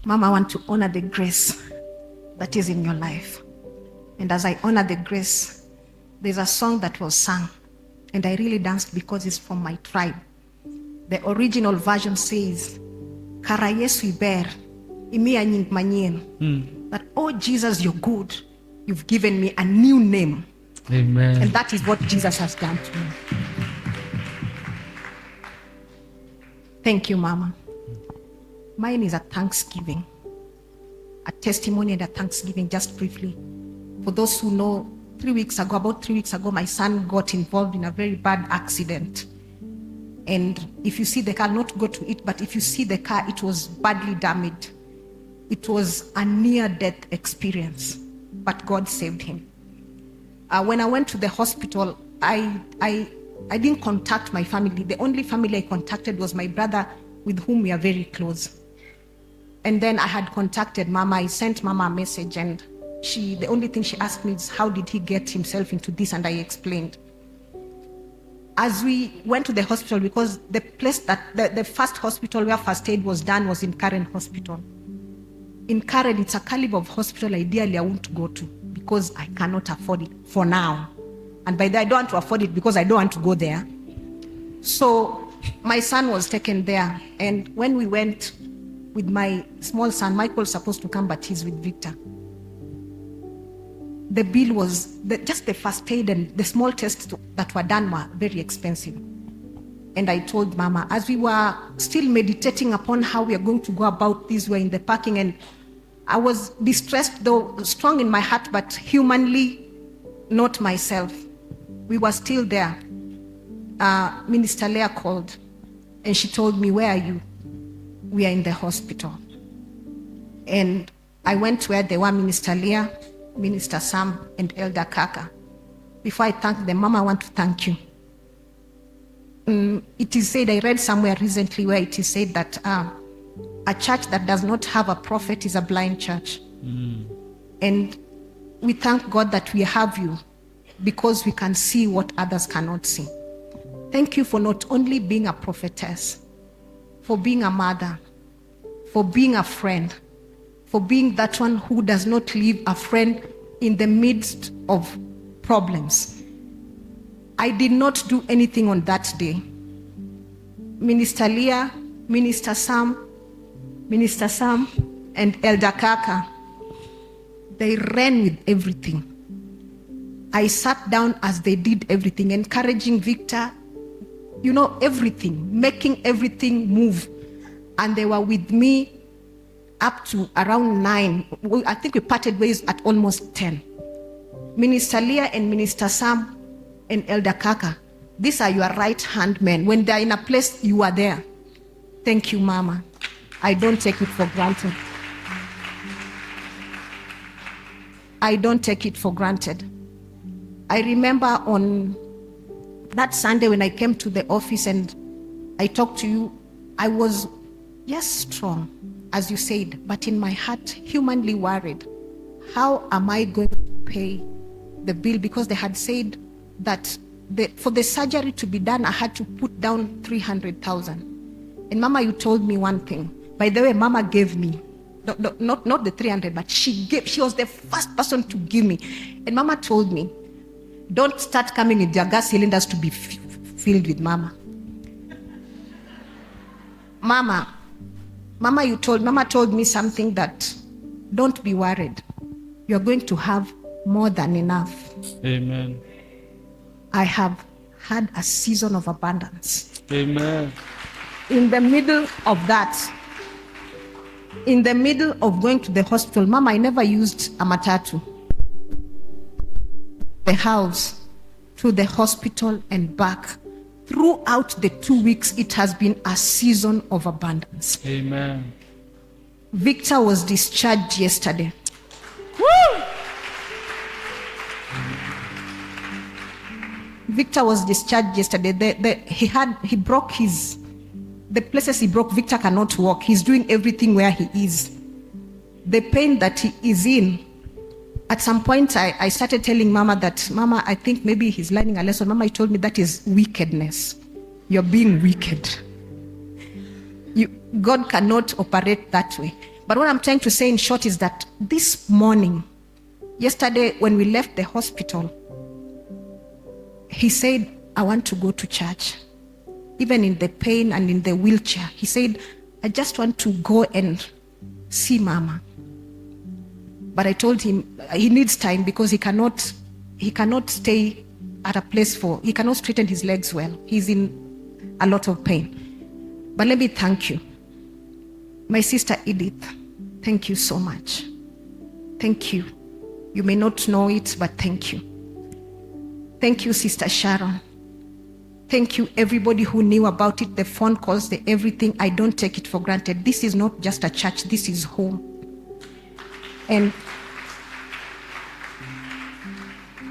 Mama, I want to honor the grace that is in your life. And as I honor the grace, there's a song that was sung, and I really danced because it's from my tribe. The original version says, Kara Yesu iber, imi anying manyien. That, oh Jesus, you're good. You've given me a new name. Amen. And that is what Jesus has done to me. Thank you, Mama. Mine is a thanksgiving, a testimony and a thanksgiving, just briefly. For those who know, about 3 weeks ago, my son got involved in a very bad accident. And if you see the car, not go to it, but if you see the car, it was badly damaged. It was a near-death experience, but God saved him. When I went to the hospital, I didn't contact my family. The only family I contacted was my brother, with whom we are very close. And then I had contacted Mama. I sent Mama a message, and the only thing she asked me is, how did he get himself into this? And I explained. As we went to the hospital, because the place that the first hospital where first aid was done was in Karen Hospital. In Karen, it's a caliber of hospital ideally I won't go to because I cannot afford it for now. And by that, I don't want to afford it because I don't want to go there. So my son was taken there. And when we went with my small son, Michael was supposed to come, but he's with Victor. The bill was, just the first aid and the small tests that were done were very expensive. And I told Mama, as we were still meditating upon how we are going to go about this, we're in the parking, and I was distressed, though strong in my heart, but humanly not myself. We were still there. Minister Leah called, and she told me, where are you? We are in the hospital. And I went where they were, Minister Leah, Minister Sam, and Elder Kaka. Before I thank them, Mama, I want to thank you. It is said, I read somewhere recently where it is said that a church that does not have a prophet is a blind church. And we thank God that we have you because we can see what others cannot see. Thank you for not only being a prophetess, for being a mother, for being a friend, for being that one who does not leave a friend in the midst of problems. I did not do anything on that day. Minister Leah, Minister Sam, and Elder Kaka, they ran with everything. I sat down as they did everything, encouraging Victor, everything, making everything move. And they were with me up to around 9. I think we parted ways at almost 10. Minister Leah and Minister Sam and Elder Kaka, these are your right-hand men. When they're in a place, you are there. Thank you, Mama. I don't take it for granted. I don't take it for granted. I remember on that Sunday when I came to the office and I talked to you, I was, yes, strong, as you said, but in my heart, humanly worried. How am I going to pay the bill? Because they had said that for the surgery to be done, I had to put down 300,000. And Mama, you told me one thing. By the way, Mama gave me, not the 300, but she was the first person to give me. And Mama told me, don't start coming with your gas cylinders to be filled with Mama. Mama told me something that, don't be worried. You're going to have more than enough. Amen. I have had a season of abundance. Amen. In the middle of that, in the middle of going to the hospital, Mama, I never used a matatu. The house to the hospital and back. Throughout the 2 weeks, it has been a season of abundance. Amen. Victor was discharged yesterday. Woo! Victor was discharged yesterday. He broke the places he broke, Victor cannot walk. He's doing everything where he is. The pain that he is in, at some point I started telling Mama that, Mama, I think maybe he's learning a lesson. Mama told me that is wickedness. You're being wicked. God cannot operate that way. But what I'm trying to say in short is that this morning, yesterday when we left the hospital, he said, I want to go to church. Even in the pain and in the wheelchair, he said, I just want to go and see Mama. But I told him he needs time because he cannot stay at a place he cannot straighten his legs well. He's in a lot of pain. But let me thank you. My sister Edith, thank you so much. Thank you. You may not know it, but thank you. Thank you, Sister Sharon. Thank you, everybody who knew about it, the phone calls, the everything. I don't take it for granted. This is not just a church, this is home. And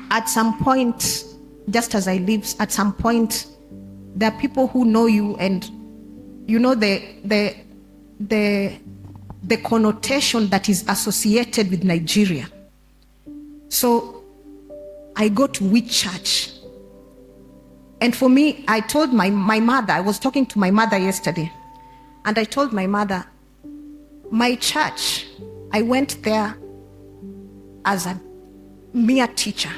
at some point, just as I live, at some point, there are people who know you, and you know the connotation that is associated with Nigeria. So I go to which church? And for me, I told my mother, I was talking to my mother yesterday, and I told my mother, my church, I went there as a mere teacher,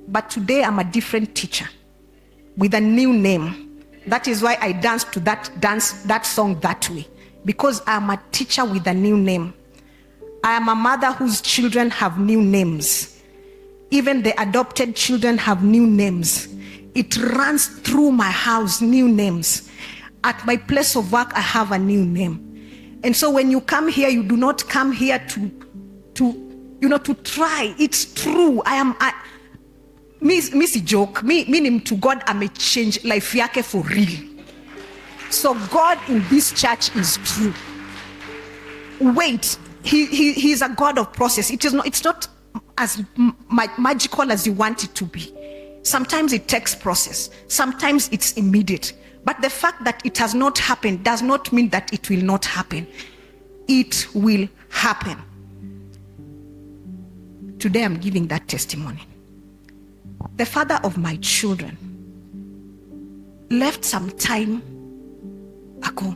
but today I'm a different teacher with a new name. That is why I danced to that song that way, because I'm a teacher with a new name. I am a mother whose children have new names. Even the adopted children have new names. It runs through my house, new names. At my place of work, I have a new name. And so when you come here, you do not come here to try. It's true. Missy joke, meaning to God, I may change life yake for real. So God in this church is true. Wait, he is a God of process. It's not as magical as you want it to be. Sometimes it takes process. Sometimes it's immediate. But the fact that it has not happened does not mean that it will not happen. It will happen. Today I'm giving that testimony. The father of my children left some time ago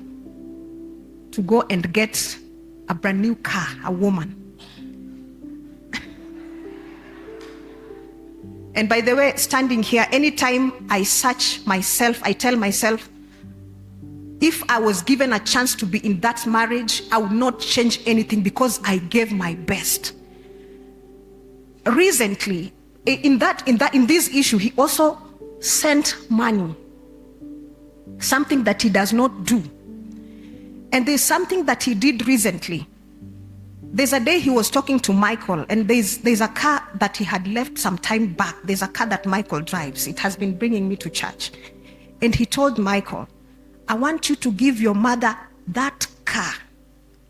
to go and get a brand new car, a woman. And by the way, standing here, anytime I search myself, I tell myself, if I was given a chance to be in that marriage, I would not change anything because I gave my best. Recently, in this issue, he also sent money, something that he does not do. And there's something that he did recently. There's a day he was talking to Michael, and there's a car that he had left some time back. There's a car that Michael drives. It has been bringing me to church. And he told Michael, I want you to give your mother that car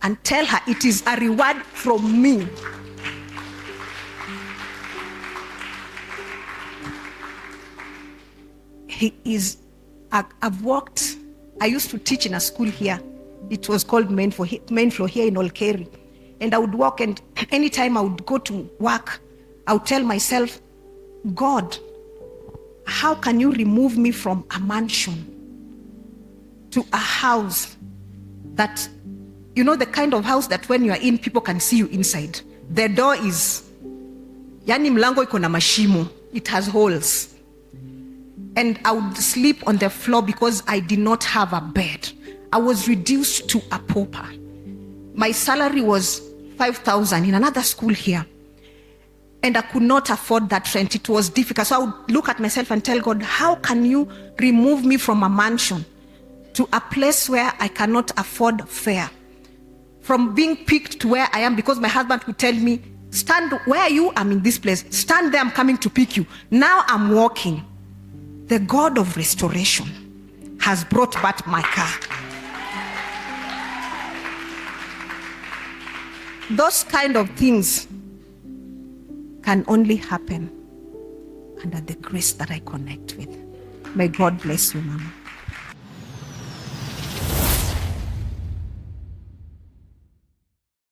and tell her it is a reward from me. I've worked, I used to teach in a school here. It was called Main Floor here in Olkeri. And I would walk, and anytime I would go to work, I would tell myself, God, how can you remove me from a mansion to a house that, you know, the kind of house that when you are in, people can see you inside. The door is, yani mlango iko na mashimo, it has holes. And I would sleep on the floor because I did not have a bed. I was reduced to a pauper. My salary was 5,000 in another school here. And I could not afford that rent. It was difficult. So I would look at myself and tell God, how can you remove me from a mansion to a place where I cannot afford fare? From being picked to where I am, because my husband would tell me, stand, where are you? I'm in this place. Stand there, I'm coming to pick you. Now I'm walking. The God of restoration has brought back my car. Those kind of things can only happen under the grace that I connect with. May God bless you, Mama.